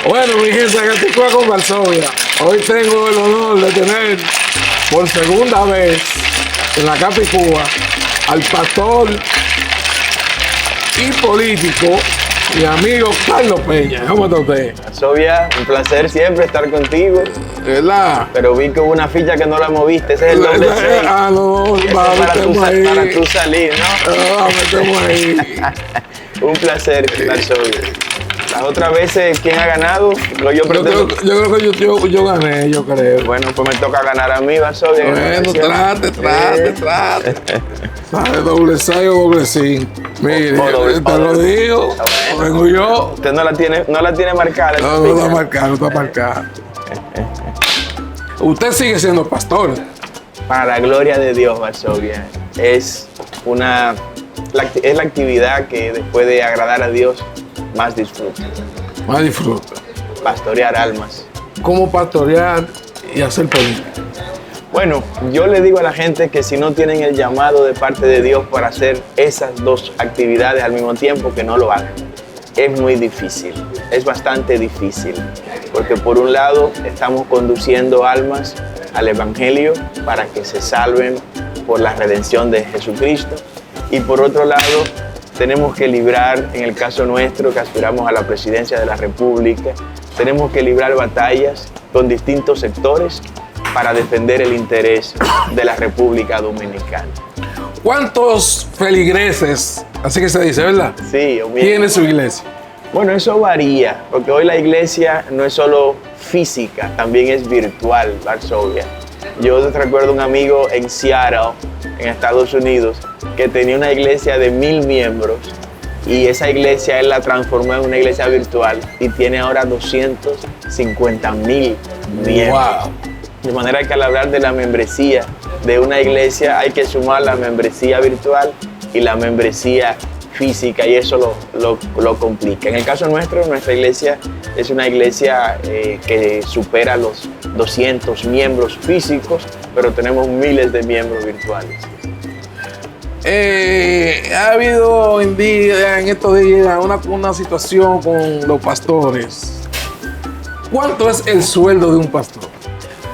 Bueno, mi gente, Capicúa con Varsovia. Hoy tengo el honor de tener por segunda vez en la Capicúa al pastor y político, mi amigo Carlos Peña. ¿Cómo está usted? Varsovia, un placer siempre estar contigo. ¿Verdad? Pero vi que hubo una ficha que no la moviste, ese es el doble 6. Ah, no, Para tú salir, ¿no? Metemos ahí. Un placer, Varsovia. Las otras veces, ¿quién ha ganado? Yo creo que yo gané, yo creo. Bueno, pues me toca ganar a mí, Varsovia. Bueno, trate. ¿Sabe? Doble 6 o doble 5. Mire, te lo digo, vengo yo. Usted no la tiene marcada. No está marcada. Usted sigue siendo pastor. Para la gloria de Dios, Varsovia. Es la actividad que después de agradar a Dios, más disfruta. Pastorear almas. ¿Cómo pastorear y hacer política? Bueno, yo le digo a la gente que si no tienen el llamado de parte de Dios para hacer esas dos actividades al mismo tiempo, que no lo hagan. Es muy difícil, es bastante difícil, porque por un lado estamos conduciendo almas al Evangelio para que se salven por la redención de Jesucristo, y por otro lado tenemos que librar, en el caso nuestro que aspiramos a la presidencia de la República, tenemos que librar batallas con distintos sectores para defender el interés de la República Dominicana. ¿Cuántos feligreses, así que se dice, verdad? Sí, tiene su iglesia? Bueno, eso varía, porque hoy la iglesia no es solo física, también es virtual, Varsovia. Yo recuerdo un amigo en Seattle, en Estados Unidos, que tenía una iglesia de 1000 miembros y esa iglesia él la transformó en una iglesia virtual y tiene ahora 250,000 miembros. Wow. De manera que al hablar de la membresía de una iglesia hay que sumar la membresía virtual y la membresía física, y eso lo complica. En el caso nuestro, nuestra iglesia es una iglesia que supera los 200 miembros físicos, pero tenemos miles de miembros virtuales. Ha habido en estos días una situación con los pastores. ¿Cuánto es el sueldo de un pastor?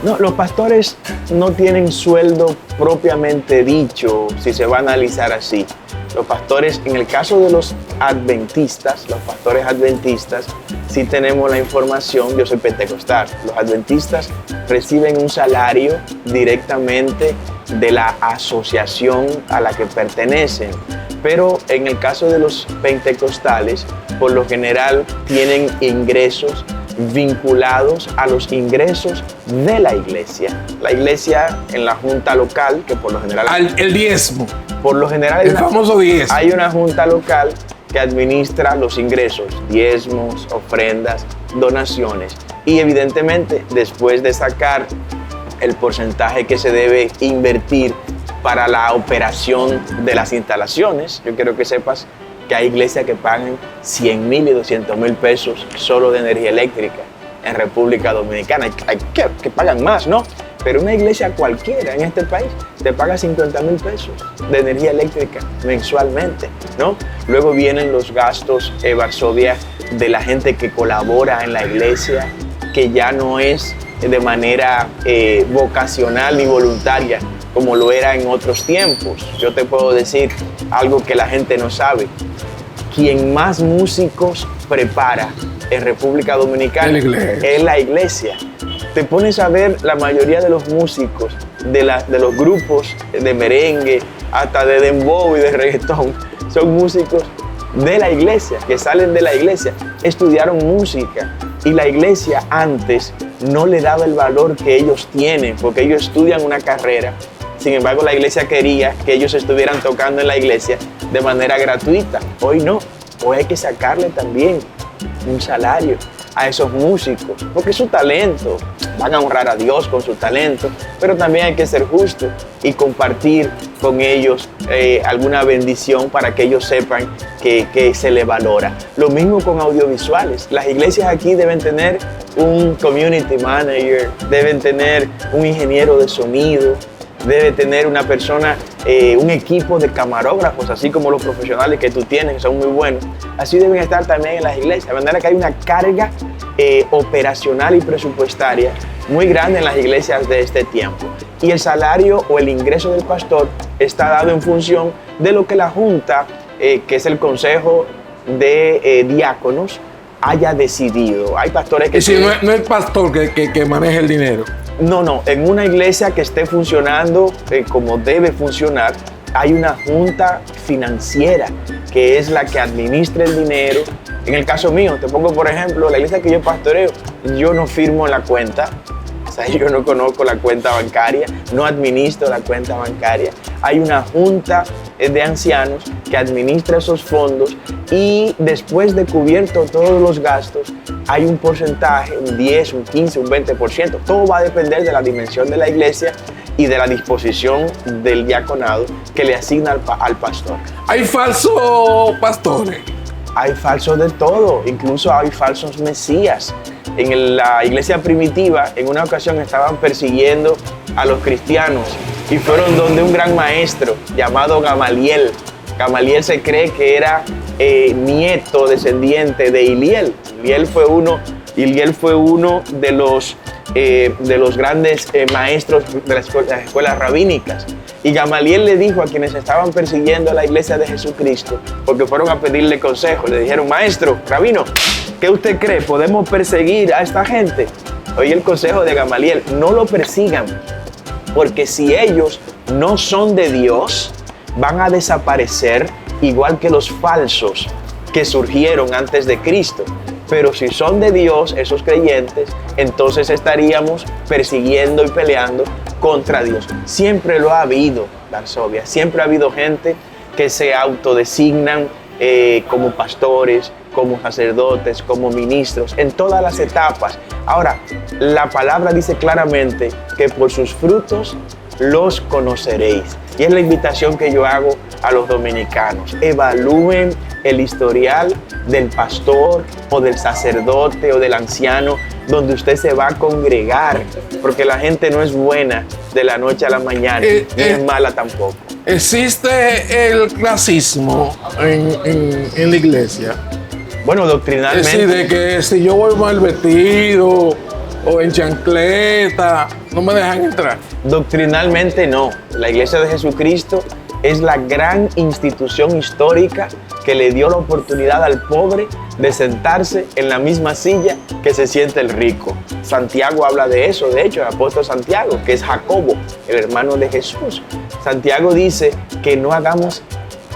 No, los pastores no tienen sueldo propiamente dicho, si se va a analizar así. Los pastores, en el caso de los pastores adventistas, sí tenemos la información. Yo soy pentecostal. Los adventistas reciben un salario directamente de la asociación a la que pertenecen. Pero en el caso de los pentecostales, por lo general tienen ingresos vinculados a los ingresos de la iglesia. La iglesia en la junta local, que por lo general... El diezmo. Por lo general el famoso diezmo. Hay una junta local que administra los ingresos, diezmos, ofrendas, donaciones. Y evidentemente, después de sacar el porcentaje que se debe invertir para la operación de las instalaciones, yo quiero que sepas que hay iglesias que pagan 100,000 y 200,000 pesos solo de energía eléctrica en República Dominicana. Hay que pagan más, ¿no? Pero una iglesia cualquiera en este país te paga 50,000 pesos de energía eléctrica mensualmente, ¿no? Luego vienen los gastos, Varsovia, de la gente que colabora en la iglesia, que ya no es de manera vocacional ni voluntaria como lo era en otros tiempos. Yo te puedo decir algo que la gente no sabe. Quien más músicos prepara en República Dominicana es la iglesia. Te pones a ver la mayoría de los músicos de los grupos de merengue, hasta de dembow y de reggaetón, son músicos de la iglesia, que salen de la iglesia, estudiaron música, y la iglesia antes no le daba el valor que ellos tienen, porque ellos estudian una carrera. Sin embargo, la iglesia quería que ellos estuvieran tocando en la iglesia de manera gratuita. Hoy no, hoy hay que sacarle también un salario a esos músicos, porque es su talento. Van a honrar a Dios con su talento, pero también hay que ser justo y compartir con ellos alguna bendición para que ellos sepan que se les valora. Lo mismo con audiovisuales. Las iglesias aquí deben tener un community manager, deben tener un ingeniero de sonido, debe tener una persona, un equipo de camarógrafos, así como los profesionales que tú tienes, que son muy buenos. Así deben estar también en las iglesias, de manera que hay una carga operacional y presupuestaria muy grande en las iglesias de este tiempo. Y el salario o el ingreso del pastor está dado en función de lo que la junta, que es el consejo de diáconos, haya decidido. Hay pastores que... Y si no es el pastor que maneja el dinero. No, en una iglesia que esté funcionando como debe funcionar, hay una junta financiera que es la que administra el dinero. En el caso mío, te pongo por ejemplo, la iglesia que yo pastoreo, yo no firmo la cuenta, o sea, yo no conozco la cuenta bancaria, no administro la cuenta bancaria. Hay una junta de ancianos que administra esos fondos y después de cubierto todos los gastos, hay un porcentaje, un 10, un 15, un 20%. Todo va a depender de la dimensión de la iglesia y de la disposición del diaconado que le asigna al pastor. ¿Hay falsos pastores? Hay falsos de todo, incluso hay falsos mesías. En la iglesia primitiva, en una ocasión estaban persiguiendo a los cristianos y fueron donde un gran maestro llamado Gamaliel. Gamaliel se cree que era nieto, descendiente de Hiliel. Hiliel fue uno de los grandes maestros de las escuelas rabínicas. Y Gamaliel le dijo a quienes estaban persiguiendo a la iglesia de Jesucristo, porque fueron a pedirle consejo, le dijeron: maestro, rabino, ¿qué usted cree? ¿Podemos perseguir a esta gente? Oye el consejo de Gamaliel: no lo persigan, porque si ellos no son de Dios, van a desaparecer igual que los falsos que surgieron antes de Cristo. Pero si son de Dios, esos creyentes, entonces estaríamos persiguiendo y peleando contra Dios. Siempre lo ha habido, Varsovia. Siempre ha habido gente que se autodesignan como pastores, como sacerdotes, como ministros, en todas las etapas. Ahora, la palabra dice claramente que por sus frutos los conoceréis. Y es la invitación que yo hago a los dominicanos. Evalúen el historial del pastor o del sacerdote o del anciano donde usted se va a congregar, porque la gente no es buena de la noche a la mañana, ni es mala tampoco. ¿Existe el clasismo en la iglesia? Bueno, doctrinalmente... Es decir, de que si yo voy mal vestido o en chancleta, no me dejan entrar. Doctrinalmente no. La Iglesia de Jesucristo es la gran institución histórica que le dio la oportunidad al pobre de sentarse en la misma silla que se siente el rico. Santiago habla de eso, de hecho, el apóstol Santiago, que es Jacobo, el hermano de Jesús. Santiago dice que no hagamos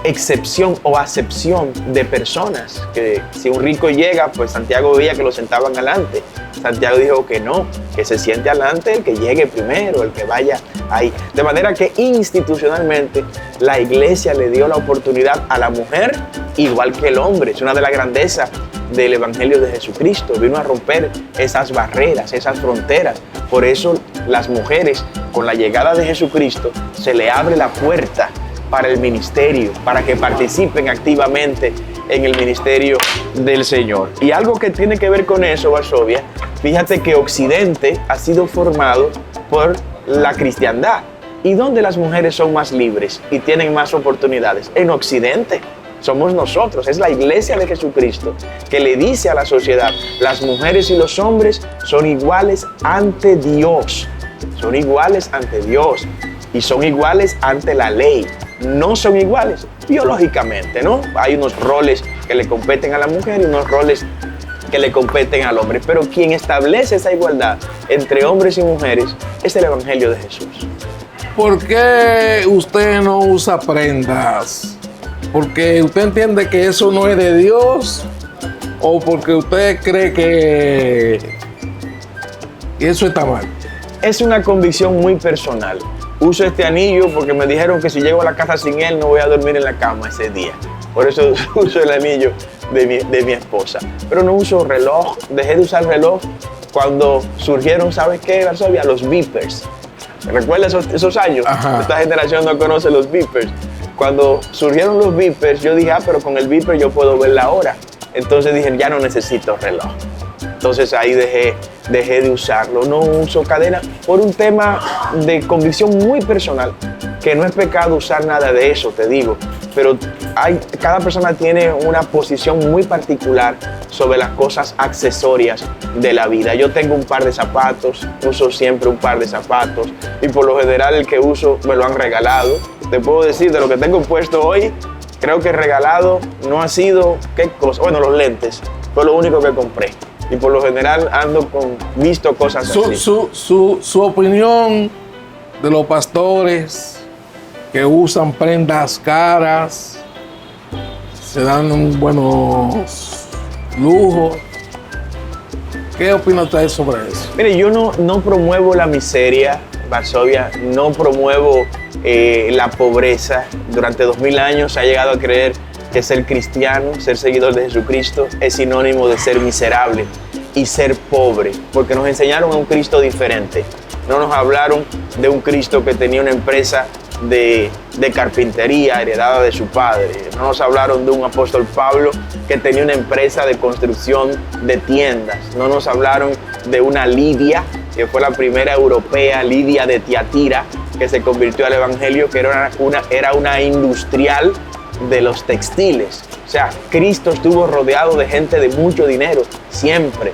excepción o acepción de personas, que si un rico llega, pues Santiago veía que lo sentaban adelante. Santiago dijo que no, que se siente adelante el que llegue primero, el que vaya ahí. De manera que institucionalmente la iglesia le dio la oportunidad a la mujer igual que el hombre. Es una de las grandezas del Evangelio de Jesucristo. Vino a romper esas barreras, esas fronteras. Por eso las mujeres, con la llegada de Jesucristo, se le abre la puerta para el ministerio, para que participen activamente en el ministerio del Señor. Y algo que tiene que ver con eso, Varsovia, fíjate que Occidente ha sido formado por la cristiandad. ¿Y dónde las mujeres son más libres y tienen más oportunidades? En Occidente. Somos nosotros, es la iglesia de Jesucristo que le dice a la sociedad: las mujeres y los hombres son iguales ante Dios. Son iguales ante Dios y son iguales ante la ley. No son iguales biológicamente, ¿no? Hay unos roles que le competen a la mujer y unos roles que le competen al hombre. Pero quien establece esa igualdad entre hombres y mujeres es el Evangelio de Jesús. ¿Por qué usted no usa prendas? ¿Porque usted entiende que eso no es de Dios? ¿O porque usted cree que eso está mal? Es una convicción muy personal. Uso este anillo porque me dijeron que si llego a la casa sin él no voy a dormir en la cama ese día. Por eso uso el anillo de mi esposa. Pero no uso reloj. Dejé de usar reloj cuando surgieron, ¿sabes qué, Varsovia? Los beepers. ¿Recuerdas esos años? Ajá. Esta generación no conoce los beepers. Cuando surgieron los beepers, yo dije, pero con el beeper yo puedo ver la hora. Entonces dije, ya no necesito reloj. Entonces ahí dejé de usarlo. No uso cadena por un tema de convicción muy personal, que no es pecado usar nada de eso, te digo. pero cada persona tiene una posición muy particular sobre las cosas accesorias de la vida. Yo tengo un par de zapatos, uso siempre un par de zapatos y por lo general el que uso me lo han regalado. Te puedo decir, de lo que tengo puesto hoy, creo que regalado no ha sido, ¿qué cosa? Bueno, los lentes, fue lo único que compré. Y por lo general visto cosas así. Su opinión de los pastores que usan prendas caras, se dan buenos lujos. ¿Qué opina usted sobre eso? Mire, yo no promuevo la miseria, Varsovia, no promuevo la pobreza. Durante 2000 años se ha llegado a creer que ser cristiano, ser seguidor de Jesucristo, es sinónimo de ser miserable y ser pobre, porque nos enseñaron a un Cristo diferente. No nos hablaron de un Cristo que tenía una empresa de carpintería heredada de su padre. No nos hablaron de un apóstol Pablo que tenía una empresa de construcción de tiendas. No nos hablaron de una Lidia, que fue la primera europea, Lidia de Tiatira, que se convirtió al evangelio, que era una industrial de los textiles. O sea, Cristo estuvo rodeado de gente de mucho dinero, siempre.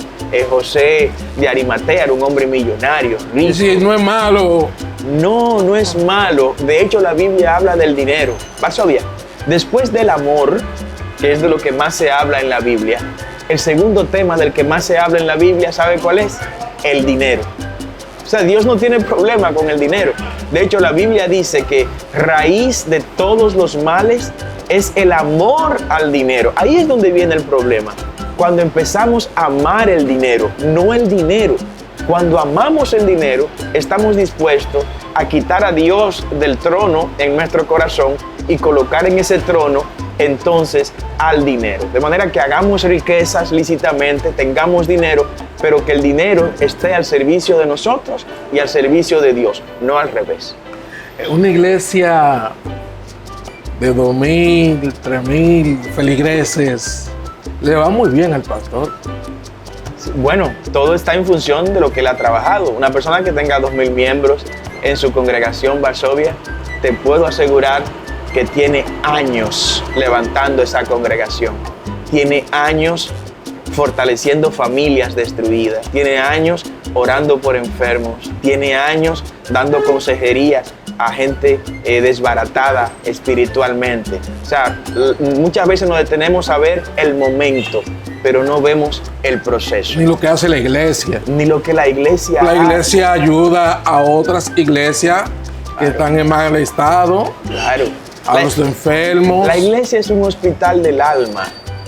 José de Arimatea era un hombre millonario, rico. Sí, no es malo. No es malo. De hecho, la Biblia habla del dinero. Varsovia, después del amor, que es de lo que más se habla en la Biblia, el segundo tema del que más se habla en la Biblia, ¿sabe cuál es? El dinero. O sea, Dios no tiene problema con el dinero. De hecho, la Biblia dice que raíz de todos los males es el amor al dinero. Ahí es donde viene el problema. Cuando empezamos a amar el dinero, no el dinero. Cuando amamos el dinero, estamos dispuestos a quitar a Dios del trono en nuestro corazón y colocar en ese trono entonces al dinero. De manera que hagamos riquezas lícitamente, tengamos dinero, pero que el dinero esté al servicio de nosotros y al servicio de Dios, no al revés. Una iglesia de 2.000, 3.000 feligreses, le va muy bien al pastor. Bueno, todo está en función de lo que él ha trabajado. Una persona que tenga 2.000 miembros en su congregación Varsovia, te puedo asegurar que tiene años levantando esa congregación. Tiene años fortaleciendo familias destruidas. Tiene años orando por enfermos. Tiene años dando consejería a gente desbaratada espiritualmente. O sea, muchas veces nos detenemos a ver el momento, pero no vemos el proceso. Ni lo que hace la iglesia. Ni lo que la iglesia hace. La iglesia hace. Ayuda a otras iglesias que están en mal estado. Claro. A los enfermos. La iglesia es un hospital del alma.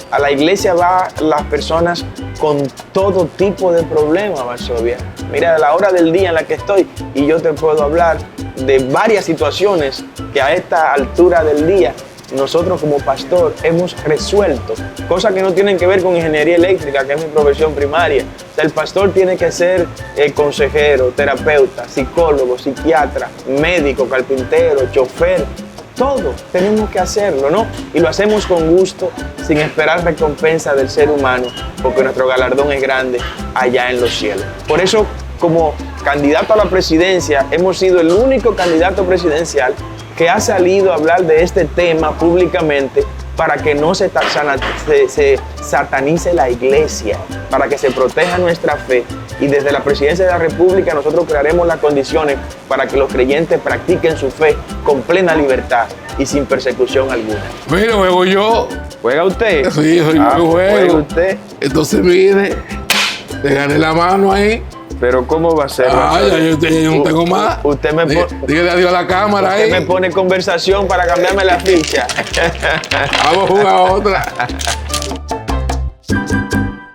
A la iglesia van las personas con todo tipo de problemas, Varsovia. Mira, a la hora del día en la que estoy, y yo te puedo hablar de varias situaciones que a esta altura del día nosotros como pastor hemos resuelto, cosas que no tienen que ver con ingeniería eléctrica, que es mi profesión primaria. O sea, el pastor tiene que ser consejero, terapeuta, psicólogo, psiquiatra, médico, carpintero, chofer. Todo tenemos que hacerlo, ¿no? Y lo hacemos con gusto, sin esperar recompensa del ser humano, porque nuestro galardón es grande allá en los cielos. Por eso, como candidato a la presidencia, hemos sido el único candidato presidencial que ha salido a hablar de este tema públicamente para que no se satanice la iglesia, para que se proteja nuestra fe. Y desde la presidencia de la República nosotros crearemos las condiciones para que los creyentes practiquen su fe con plena libertad y sin persecución alguna. Mira, juego yo. ¿Juega usted? Sí, yo juego. ¿Juega usted? Entonces, mire, te gané la mano ahí. Pero ¿cómo va a ser? Yo no tengo más. Usted me pone... Dígale adiós a la cámara ahí. Usted me pone conversación para cambiarme la ficha. Vamos a jugar otra.